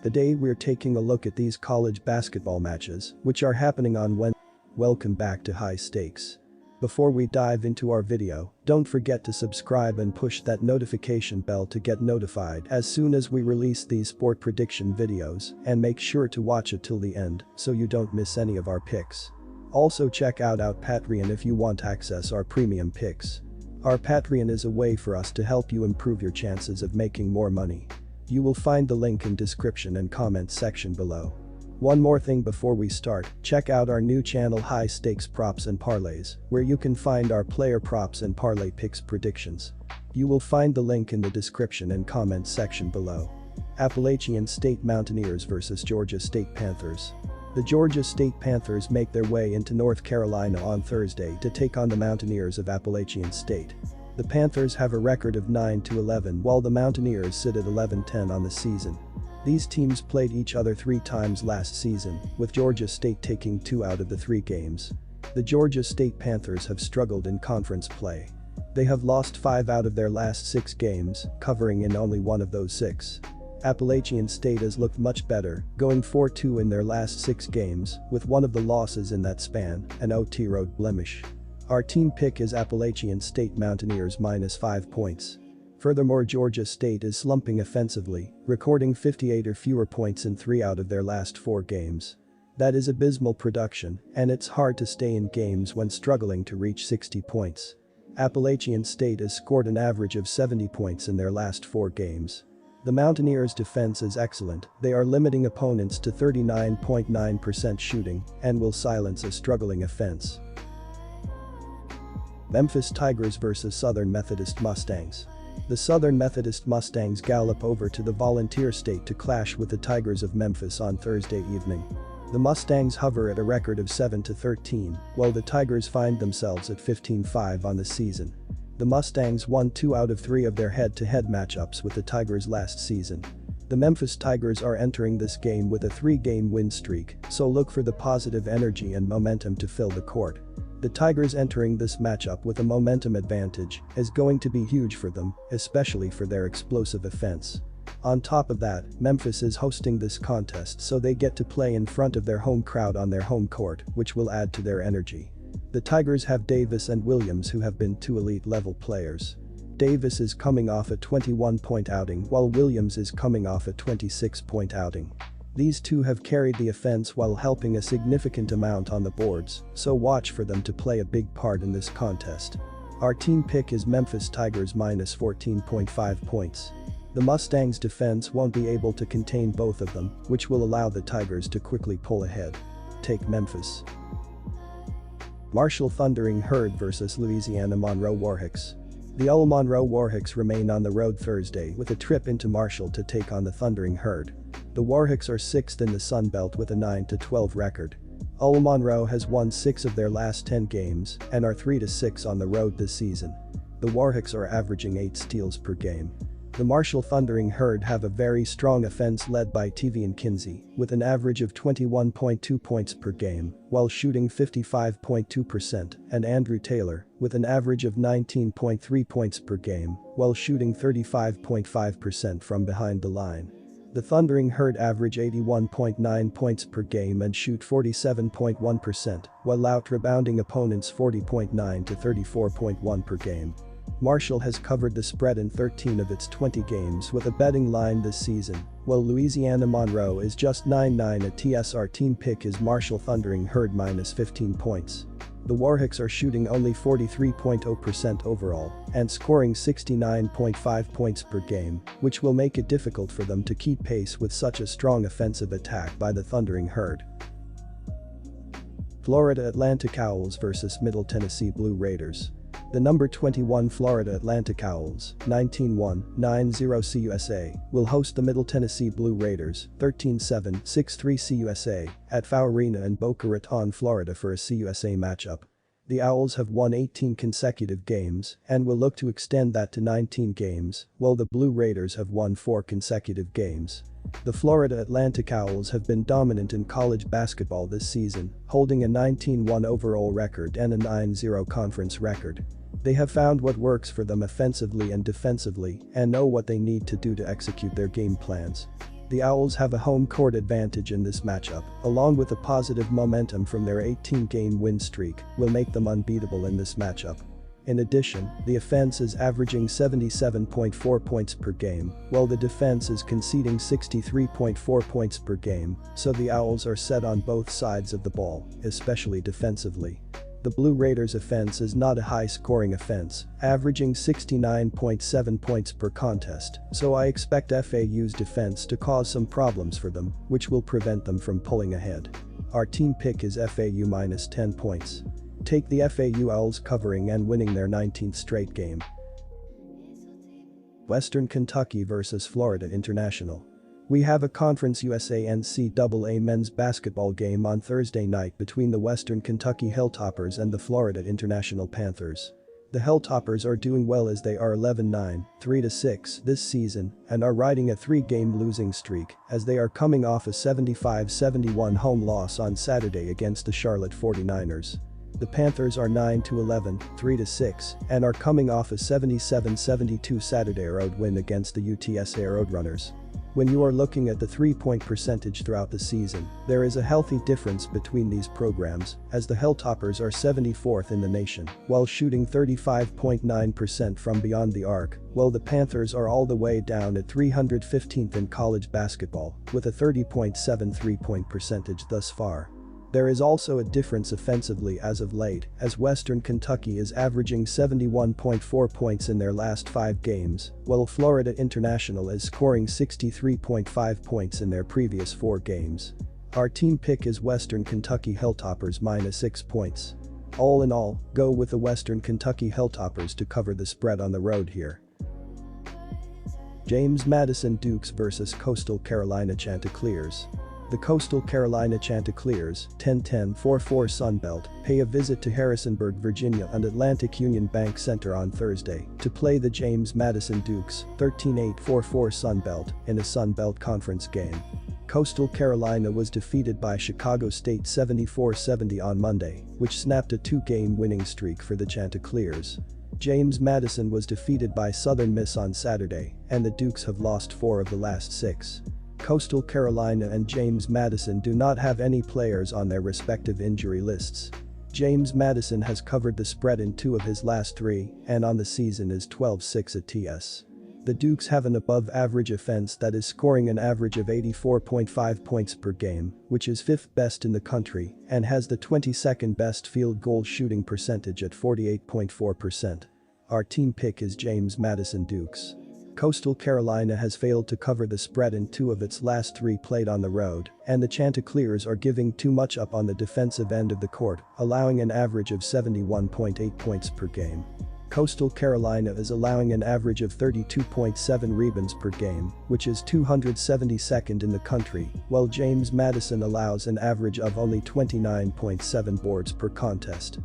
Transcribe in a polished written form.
Today we're taking a look at these college basketball matches, which are happening on Wednesday. Welcome back to High Stakes. Before we dive into our video, don't forget to subscribe and push that notification bell to get notified as soon as we release these sport prediction videos, and make sure to watch it till the end so you don't miss any of our picks. Also check out our Patreon if you want access our premium picks. Our Patreon is a way for us to help you improve your chances of making more money. You will find the link in description and comment section below. One more thing before we start, check out our new channel High Stakes Props and Parlays, where you can find our player props and parlay picks predictions. You will find the link in the description and comment section below. Appalachian State Mountaineers vs Georgia State Panthers. The Georgia State Panthers make their way into North Carolina on Thursday to take on the Mountaineers of Appalachian State. The Panthers have a record of 9-11 while the Mountaineers sit at 11-10 on the season. These teams played each other 3 times last season, with Georgia State taking 2 out of the 3 games. The Georgia State Panthers have struggled in conference play. They have lost 5 out of their last 6 games, covering in only 1 of those 6. Appalachian State has looked much better, going 4-2 in their last 6 games, with one of the losses in that span, an OT road blemish. Our team pick is Appalachian State Mountaineers -5 points. Furthermore, Georgia State is slumping offensively, recording 58 or fewer points in 3 out of their last 4 games. That is abysmal production, and it's hard to stay in games when struggling to reach 60 points. Appalachian State has scored an average of 70 points in their last 4 games. The Mountaineers' defense is excellent, they are limiting opponents to 39.9% shooting and will silence a struggling offense. Memphis Tigers vs Southern Methodist Mustangs. The Southern Methodist Mustangs gallop over to the Volunteer State to clash with the Tigers of Memphis on Thursday evening. The Mustangs hover at a record of 7-13, while the Tigers find themselves at 15-5 on the season. The Mustangs won 2 out of 3 of their head-to-head matchups with the Tigers last season. The Memphis Tigers are entering this game with a 3-game win streak, so look for the positive energy and momentum to fill the court. The Tigers entering this matchup with a momentum advantage is going to be huge for them, especially for their explosive offense. On top of that, Memphis is hosting this contest, so they get to play in front of their home crowd on their home court, which will add to their energy. The Tigers have Davis and Williams, who have been 2 elite-level players. Davis is coming off a 21-point outing while Williams is coming off a 26-point outing. These two have carried the offense while helping a significant amount on the boards, so watch for them to play a big part in this contest. Our team pick is Memphis Tigers -14.5 points. The Mustangs' defense won't be able to contain both of them, which will allow the Tigers to quickly pull ahead. Take Memphis. Marshall Thundering Herd vs Louisiana Monroe Warhawks. The UL Monroe Warhawks remain on the road Thursday with a trip into Marshall to take on the Thundering Herd. The Warhawks are 6th in the Sun Belt with a 9-12 record. UL Monroe has won 6 of their last 10 games and are 3-6 on the road this season. The Warhawks are averaging 8 steals per game. The Marshall Thundering Herd have a very strong offense led by Tevian Kinsey, with an average of 21.2 points per game, while shooting 55.2%, and Andrew Taylor, with an average of 19.3 points per game, while shooting 35.5% from behind the line. The Thundering Herd average 81.9 points per game and shoot 47.1%, while out-rebounding opponents 40.9 to 34.1 per game. Marshall has covered the spread in 13 of its 20 games with a betting line this season, while Louisiana Monroe is just 9-9 at TSR. Team pick is Marshall Thundering Herd -15 points. The Warhawks are shooting only 43.0% overall and scoring 69.5 points per game, which will make it difficult for them to keep pace with such a strong offensive attack by the Thundering Herd. Florida Atlantic Owls vs Middle Tennessee Blue Raiders. The number 21 Florida Atlantic Owls, 19-1-9-0 CUSA, will host the Middle Tennessee Blue Raiders, 13-7-6-3 CUSA, at FAO Arena in Boca Raton, Florida for a CUSA matchup. The Owls have won 18 consecutive games and will look to extend that to 19 games, while the Blue Raiders have won 4 consecutive games. The Florida Atlantic Owls have been dominant in college basketball this season, holding a 19-1 overall record and a 9-0 conference record. They have found what works for them offensively and defensively and know what they need to do to execute their game plans. The Owls have a home court advantage in this matchup, along with the positive momentum from their 18-game win streak, will make them unbeatable in this matchup. In addition, the offense is averaging 77.4 points per game, while the defense is conceding 63.4 points per game, so the Owls are set on both sides of the ball, especially defensively. The Blue Raiders' offense is not a high-scoring offense, averaging 69.7 points per contest, so I expect FAU's defense to cause some problems for them, which will prevent them from pulling ahead. Our team pick is FAU minus 10 points. Take the FAU Owls covering and winning their 19th straight game. Western Kentucky vs Florida International. We have a Conference USA NCAA men's basketball game on Thursday night between the Western Kentucky Hilltoppers and the Florida International Panthers. The Hilltoppers are doing well as they are 11-9, 3-6 this season and are riding a 3-game losing streak as they are coming off a 75-71 home loss on Saturday against the Charlotte 49ers. The Panthers are 9-11, 3-6 and are coming off a 77-72 Saturday road win against the UTSA Roadrunners. When you are looking at the three-point percentage throughout the season, there is a healthy difference between these programs, as the Hilltoppers are 74th in the nation, while shooting 35.9% from beyond the arc, while the Panthers are all the way down at 315th in college basketball, with a 30.7 three-point percentage thus far. There is also a difference offensively as of late, as Western Kentucky is averaging 71.4 points in their last 5 games, while Florida International is scoring 63.5 points in their previous 4 games. Our team pick is Western Kentucky Hilltoppers minus 6 points. All in all, go with the Western Kentucky Hilltoppers to cover the spread on the road here. James Madison Dukes vs Coastal Carolina Chanticleers. The Coastal Carolina Chanticleers, 10-10-4-4 Sunbelt, pay a visit to Harrisonburg, Virginia and Atlantic Union Bank Center on Thursday to play the James Madison Dukes, 13-8-4-4 Sunbelt, in a Sunbelt Conference game. Coastal Carolina was defeated by Chicago State 74-70 on Monday, which snapped a 2-game winning streak for the Chanticleers. James Madison was defeated by Southern Miss on Saturday, and the Dukes have lost 4 of the last 6. Coastal Carolina and James Madison do not have any players on their respective injury lists. James Madison has covered the spread in 2 of his last 3 and on the season is 12-6 at TS. The Dukes have an above-average offense that is scoring an average of 84.5 points per game, which is 5th best in the country, and has the 22nd best field goal shooting percentage at 48.4%. Our team pick is James Madison Dukes. Coastal Carolina has failed to cover the spread in 2 of its last 3 played on the road, and the Chanticleers are giving too much up on the defensive end of the court, allowing an average of 71.8 points per game. Coastal Carolina is allowing an average of 32.7 rebounds per game, which is 272nd in the country, while James Madison allows an average of only 29.7 boards per contest.